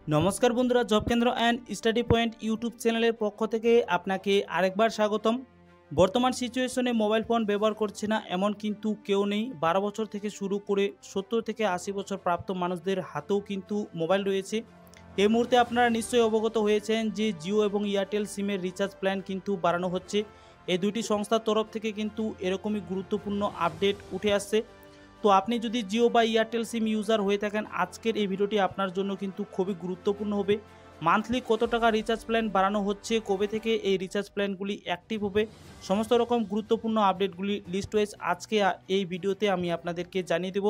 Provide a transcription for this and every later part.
नमस्कार बंधुरा जब केंद्र and study point YouTube channel पक्ष থেকে আপনাকে আরেকবার স্বাগতম। বর্তমান সিচুয়েশনে মোবাইল ফোন ব্যবহার করছে না এমন কিন্তু কেউ নেই। 12 বছর থেকে শুরু করে 70 থেকে 80 বছর প্রাপ্ত মানুষদের হাতেও কিন্তু মোবাইল রয়েছে। এই মুহূর্তে আপনারা নিশ্চয়ই অবগত হয়েছেন যে জিও এবং এয়ারটেল সিমের রিচার্জ প্ল্যান কিন্তু বাড়ানো হচ্ছে। এই দুটি সংস্থার তরফ থেকে কিন্তু এরকমই গুরুত্বপূর্ণ আপডেট উঠে আসছে। তো আপনি যদি জিও বা এয়ারটেল সিম ইউজার হয়ে থাকেন আজকের এই ভিডিওটি আপনার জন্য কিন্তু খুবই গুরুত্বপূর্ণ হবে। মান্থলি কত টাকা রিচার্জ প্ল্যান বাড়ানো হচ্ছে, কবে থেকে এই রিচার্জ প্ল্যানগুলি অ্যাক্টিভ হবে, সমস্ত রকম গুরুত্বপূর্ণ আপডেটগুলি লিস্ট ওয়াইজ আজকে এই ভিডিওতে আমি আপনাদেরকে জানিয়ে দেব।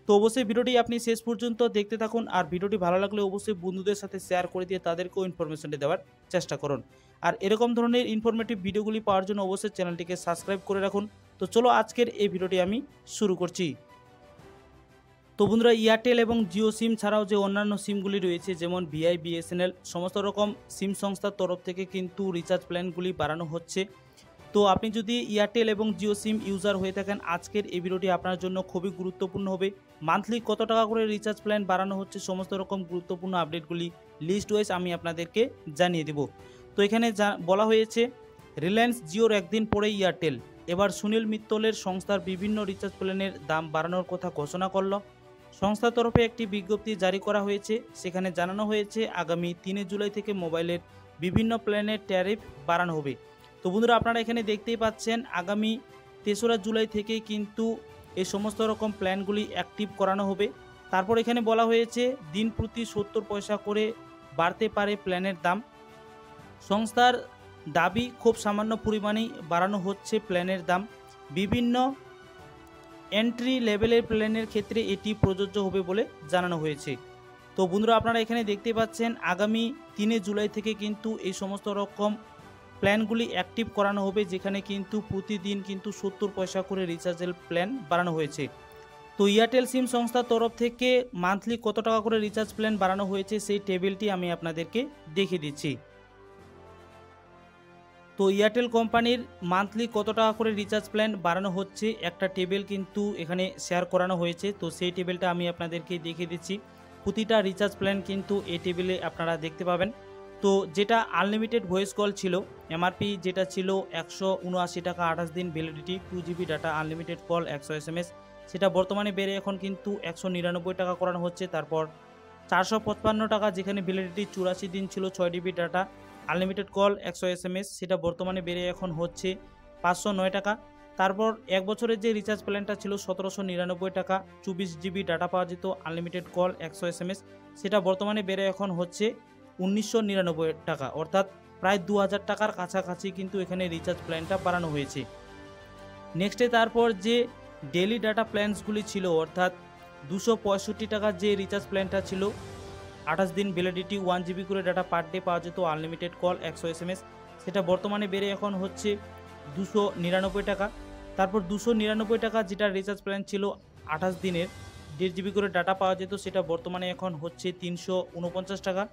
তো অবশ্যই ভিডিওটি আপনি শেষ পর্যন্ত দেখতে থাকুন, আর ভিডিওটি ভালো লাগলে অবশ্যই বন্ধুদের সাথে শেয়ার করে দিয়ে তাদেরকেও ইনফরমেশনটি দেওয়ার চেষ্টা করুন। আর এরকম ধরনের ইনফরমেটিভ ভিডিওগুলি পাওয়ার জন্য অবশ্যই চ্যানেলটিকে সাবস্ক্রাইব করে রাখুন। তো চলো আজকের এই ভিডিওটি আমি শুরু করছি। তো বন্ধুরা, এয়ারটেল এবং জিও সিম ছাড়াও যে অন্যান্য সিমগুলি রয়েছে যেমন ভিআই, বিএসএনএল, সমস্ত রকম সিম সংস্থার তরফ থেকে কিন্তু রিচার্জ প্ল্যানগুলি বাড়ানো হচ্ছে। তো আপনি যদি এয়ারটেল এবং জিও সিম ইউজার হয়ে থাকেন আজকের এই ভিডিওটি আপনার জন্য খুবই গুরুত্বপূর্ণ হবে। মান্থলি কত টাকা করে রিচার্জ প্ল্যান বাড়ানো হচ্ছে সমস্ত রকম গুরুত্বপূর্ণ আপডেটগুলি লিস্ট ওয়াইজ আমি আপনাদেরকে জানিয়ে দেব। তো এখানে বলা হয়েছে রিলায়েন্স জিওর একদিন পরে এয়ারটেল, এবার সুনীল মিত্তলের সংস্থার বিভিন্ন রিচার্জ প্ল্যানের দাম বাড়ানোর কথা ঘোষণা করল। সংস্থার তরফে একটি বিজ্ঞপ্তি জারি করা হয়েছে, সেখানে জানানো হয়েছে আগামী 3 জুলাই থেকে মোবাইলের বিভিন্ন প্ল্যানের ট্যারিফ বাড়ানো হবে। তো বন্ধুরা, আপনারা এখানে দেখতেই পাচ্ছেন আগামী 3রা জুলাই থেকে কিন্তু এই সমস্ত রকম প্ল্যানগুলি অ্যাক্টিভ করানো হবে। তারপর এখানে বলা হয়েছে দিন প্রতি 70 পয়সা করে বাড়তে পারে প্ল্যানের দাম। সংস্থার দাবি খুব সামান্য পরিমাণেই বাড়ানো হচ্ছে প্ল্যানের দাম। বিভিন্ন এন্ট্রি লেভেলের প্ল্যানের ক্ষেত্রে এটি প্রযোজ্য হবে বলে জানানো হয়েছে। তো বন্ধুরা, আপনারা এখানে দেখতে পাচ্ছেন আগামী 3 জুলাই থেকে কিন্তু এই সমস্ত রকম প্ল্যানগুলি অ্যাক্টিভ করানো হবে, যেখানে কিন্তু প্রতিদিন কিন্তু 70 পয়সা করে রিচার্জের প্ল্যান বাড়ানো হয়েছে। তো এয়ারটেল সিম সংস্থার তরফ থেকে মান্থলি কত টাকা করে রিচার্জ প্ল্যান বাড়ানো হয়েছে সেই টেবিলটি আমি আপনাদেরকে দেখিয়ে দিচ্ছি। তো এয়ারটেল কোম্পানির মান্থলি কত টাকা করে রিচার্জ প্ল্যান বাড়ানো হচ্ছে একটা টেবিল কিন্তু এখানে শেয়ার করানো হয়েছে। তো সেই টেবিলটা আমি আপনাদেরকে দেখিয়ে দিচ্ছি। প্রতিটা রিচার্জ প্ল্যান কিন্তু এই টেবিলে আপনারা দেখতে পাবেন। তো যেটা আনলিমিটেড ভয়েস কল ছিল, এমআরপি যেটা ছিল 179 টাকা 28 দিন validity, 2 GB data, unlimited call, 100 SMS, সেটা বর্তমানে বেড়ে এখন কিন্তু 199 টাকা করানো হচ্ছে। তারপর 455 টাকা, যেখানে ভ্যালিডিটি 84 দিন ছিল, 6 GB data, unlimited call, 100 SMS, সেটা বর্তমানে বেড়ে এখন হচ্ছে 509 টাকা। তারপর এক বছরের যে রিচার্জ প্ল্যানটা ছিল 1799 টাকা, 24 জিবি ডাটা পাওয়া যেত, আনলিমিটেড কল, 100 SMS, সেটা বর্তমানে বেড়ে এখন হচ্ছে 1999 টাকা, অর্থাৎ প্রায় 2000 টাকার কাছাকাছি কিন্তু এখানে রিচার্জ প্ল্যানটা বাড়ানো হয়েছে। নেক্সটে তারপর যে ডেলি ডাটা প্ল্যানসগুলি ছিল, অর্থাৎ 265 টাকার যে রিচার্জ প্ল্যানটা ছিল, 28 দিন ভ্যালিডিটি, 1 জিবি করে ডাটা পার ডে পাওয়া যেত, আনলিমিটেড কল, 100 SMS, সেটা বর্তমানে বেড়ে এখন হচ্ছে 299 টাকা। তারপর 299 টাকা যেটা রিচার্জ প্ল্যান ছিল 28 দিনের 1.5 জিবি করে ডাটা পাওয়া যেত, সেটা বর্তমানে এখন হচ্ছে 349 টাকা।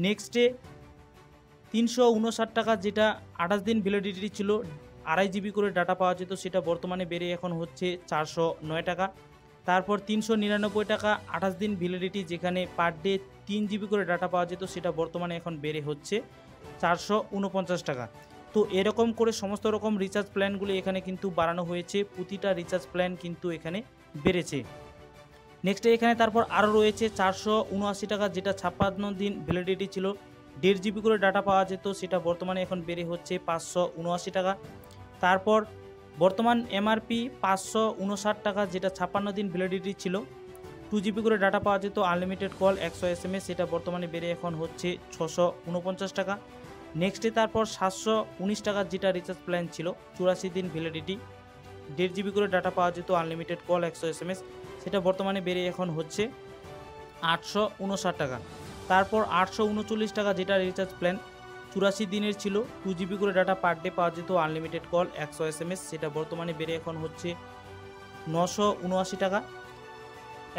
নেক্সটে 359 টাকা যেটা 28 দিন ভ্যালিডিটি ছিল, 2.5 জিবি করে ডাটা পাওয়া যেত, সেটা বর্তমানে বেড়ে এখন হচ্ছে 409 টাকা। তারপর 399 টাকা 28 দিন ভ্যালিডিটি, যেখানে পার ডে 3 জিবি করে ডাটা পাওয়া যেত, সেটা বর্তমানে এখন বেড়ে হচ্ছে 449 টাকা। তো এরকম করে সমস্ত রকম রিচার্জ প্ল্যানগুলি এখানে কিন্তু বাড়ানো হয়েছে, প্রতিটা রিচার্জ প্ল্যান কিন্তু এখানে বেড়েছে। নেক্সটে এখানে তারপর আরও রয়েছে 479 টাকা, যেটা 56 দিন ভ্যালিডিটি ছিল, 1.5 জিবি করে ডাটা পাওয়া যেত, সেটা বর্তমানে এখন বেড়ে হচ্ছে 579 টাকা। তারপর বর্তমান এমআরপি 559 টাকা, যেটা 56 দিন ভ্যালিডিটি ছিল, 2 জিবি করে ডাটা পাওয়া যেত, আনলিমিটেড কল, 100 SMS, সেটা বর্তমানে বেড়ে এখন হচ্ছে 649 টাকা। নেক্সটে তারপর 719 টাকা যেটা রিচার্জ প্ল্যান ছিল, 84 দিন ভ্যালিডিটি, 1.5 জিবি করে ডাটা পাওয়া যেত, আনলিমিটেড কল, 100 SMS, সেটা বর্তমানে বেড়ে এখন হচ্ছে 859 টাকা। তারপর 839 টাকা যেটা রিচার্জ প্ল্যান 84 দিনের ছিল, 2 জিবি করে ডাটা পার ডে পাওয়া যেত, আনলিমিটেড কল, 100 SMS, সেটা বর্তমানে বেড়ে এখন হচ্ছে 979 টাকা।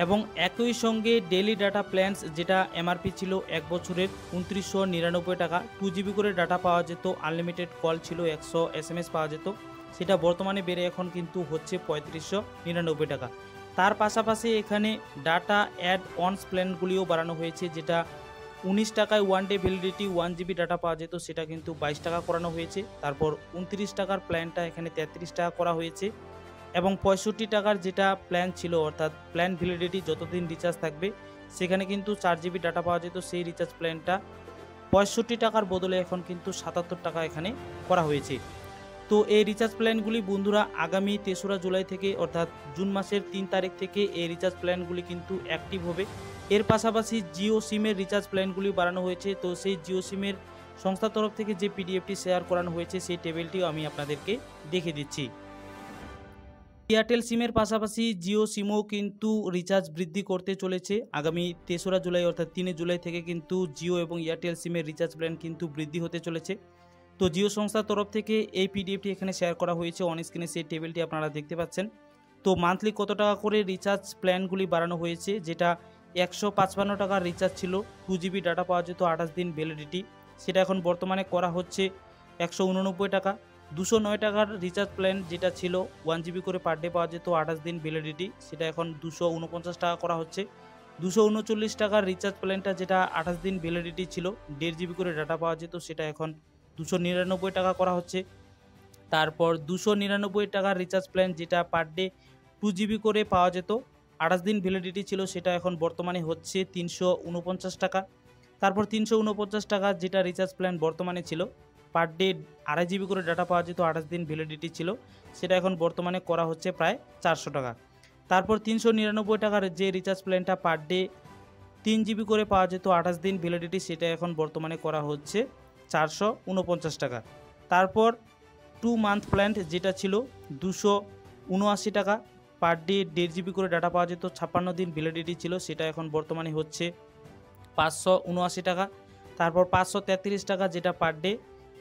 এবং একই সঙ্গে ডেইলি ডাটা প্ল্যানস যেটা এমআরপি ছিল 1 বছরের 2999 টাকা, 2 জিবি করে ডাটা পাওয়া যেত, আনলিমিটেড কল ছিল, 100 SMS পাওয়া যেত, সেটা বর্তমানে বেড়ে এখন কিন্তু হচ্ছে 3599 টাকা। তার পাশাপাশি এখানে ডাটা অ্যাড অনস প্ল্যানগুলিও বাড়ানো হয়েছে, যেটা 19 টাকায় 1 ডে ভ্যালিডিটি 1 জিবি ডাটা পাওয়া যেত, সেটা কিন্তু 22 টাকা করানো হয়েছে। তারপর 29 টাকার প্ল্যানটা এখানে 33 টাকা করা হয়েছে এবং 65 টাকার যেটা প্ল্যান ছিল অর্থাৎ প্ল্যান ভ্যালিডিটি যতদিন রিচার্জ থাকবে সেখানে কিন্তু 4 জিবি ডাটা পাওয়া যেত, সেই রিচার্জ প্ল্যানটা 65 টাকার বদলে এখন কিন্তু 77 টাকা এখানে করা হয়েছে। তো এই রিচার্জ প্ল্যানগুলি বন্ধুরা আগামী 3রা জুলাই থেকে অর্থাৎ জুন মাসের 3 তারিখ থেকে এই রিচার্জ প্ল্যানগুলি কিন্তু অ্যাক্টিভ হবে। এর পাশাপাশি জিও সিমের রিচার্জ প্ল্যানগুলি বাড়ানো হয়েছে। তো সেই জিও সিমের সংস্থার তরফ থেকে যে পিডিএফটি শেয়ার করানো হয়েছে সেই টেবিলটিও আমি আপনাদেরকে দেখে দিচ্ছি। এয়ারটেল সিমের পাশাপাশি জিও সিমও কিন্তু রিচার্জ বৃদ্ধি করতে চলেছে। আগামী 3রা জুলাই অর্থাৎ 3 জুলাই থেকে কিন্তু জিও এবং এয়ারটেল সিমের রিচার্জ প্ল্যান কিন্তু বৃদ্ধি হতে চলেছে। তো জিও সংস্থার তরফ থেকে এই পিডিএফটি এখানে শেয়ার করা হয়েছে, অন স্ক্রিনে সেই টেবিলটি আপনারা দেখতে পাচ্ছেন। তো মান্থলি কত টাকা করে রিচার্জ প্ল্যানগুলি বাড়ানো হয়েছে, যেটা 155 টাকার রিচার্জ ছিল, 2 জিবি ডাটা পাওয়া যেত 28 দিন ভ্যালিডিটি, সেটা এখন বর্তমানে করা হচ্ছে 189 টাকা। 209 টাকার রিচার্জ প্ল্যান যেটা ছিল 1 জিবি করে পার ডে পাওয়া যেত 28 দিন ভ্যালিডিটি, সেটা এখন 249 টাকা করা হচ্ছে। 239 টাকার রিচার্জ প্ল্যানটা যেটা 28 দিন ভ্যালিডিটি ছিল, 1.5 জিবি করে ডাটা পাওয়া যেত, সেটা এখন 299 টাকা করা হচ্ছে। তারপর 299 টাকার রিচার্জ প্ল্যান যেটা পার ডে 2 জিবি করে পাওয়া যেত, 28 দিন ভ্যালিডিটি ছিল, সেটা এখন বর্তমানে হচ্ছে 349 টাকা। তারপর 349 টাকা যেটা রিচার্জ প্ল্যান বর্তমানে ছিল, পার ডে 2.5 জিবি করে ডাটা পাওয়া যেত, 28 দিন ভ্যালিডিটি ছিল, সেটা এখন বর্তমানে করা হচ্ছে প্রায় 400 টাকা। তারপর 399 টাকার যে রিচার্জ প্ল্যানটা পার ডে 3 জিবি করে পাওয়া যেত, 28 দিন ভ্যালিডিটি, সেটা এখন বর্তমানে করা হচ্ছে 449 টাকা। তারপর 2 মান্থ প্ল্যান যেটা ছিল 279 টাকা, পার ডে 1.5 জিবি করে ডাটা পাওয়া যেত, 56 দিন ভ্যালিডিটি ছিল, সেটা এখন বর্তমানে হচ্ছে 579 টাকা। তারপর 533 টাকা যেটা পার ডে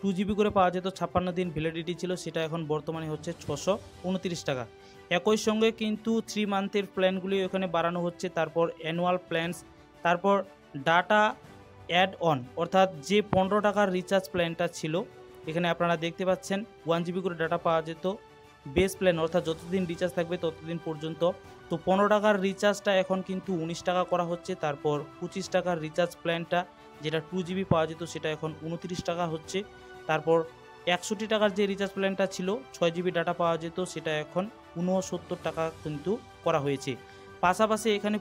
2 জিবি করে পাওয়া যেত, 56 দিন ভ্যালিডিটি ছিল, সেটা এখন বর্তমানে হচ্ছে 629 টাকা। একই সঙ্গে কিন্তু 3 মান্থের প্ল্যানগুলি এখানে বাড়ানো হচ্ছে। তারপর অ্যানুয়াল প্ল্যানস, তারপর ডাটা অ্যাড অন অর্থাৎ যে 15 টাকার রিচার্জ প্ল্যানটা ছিল, এখানে আপনারা দেখতে পাচ্ছেন 1 জিবি করে ডাটা পাওয়া যেত, বেস প্ল্যান অর্থাৎ যতদিন রিচার্জ থাকবে ততদিন পর্যন্ত। তো 15 টাকার রিচার্জটা এখন কিন্তু 19 টাকা করা হচ্ছে। তারপর 25 টাকার রিচার্জ প্ল্যানটা যেটা 2 জিবি পাওয়া যেত, সেটা এখন 29 টাকা হচ্ছে। তারপর 61 টাকার যে রিচার্জ প্ল্যানটা ছিল 6 জিবি ডাটা পাওয়া যেত, সেটা এখন 69 টাকা কিন্তু করা হয়েছে। পাশাপাশি এখানে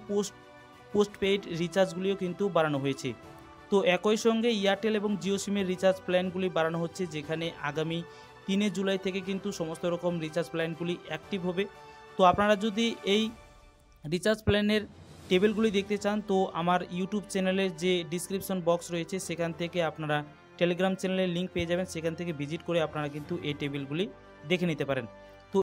পোস্টপেইড রিচার্জগুলিও কিন্তু বাড়ানো হয়েছে। তো একই সঙ্গে এয়ারটেল এবং জিও সিমের রিচার্জ প্ল্যানগুলি বাড়ানো হচ্ছে, যেখানে আগামী 3 জুলাই থেকে কিন্তু সমস্ত রকম রিচার্জ প্ল্যানগুলি অ্যাক্টিভ হবে। তো আপনারা যদি এই রিচার্জ প্ল্যানের টেবিলগুলি দেখতে চান, তো আমার ইউটিউব চ্যানেলের যে ডিসক্রিপশন বক্স রয়েছে সেখান থেকে আপনারা টেলিগ্রাম চ্যানেলের লিঙ্ক পেয়ে যাবেন, সেখান থেকে ভিজিট করে আপনারা কিন্তু এই টেবিলগুলি দেখে নিতে পারেন।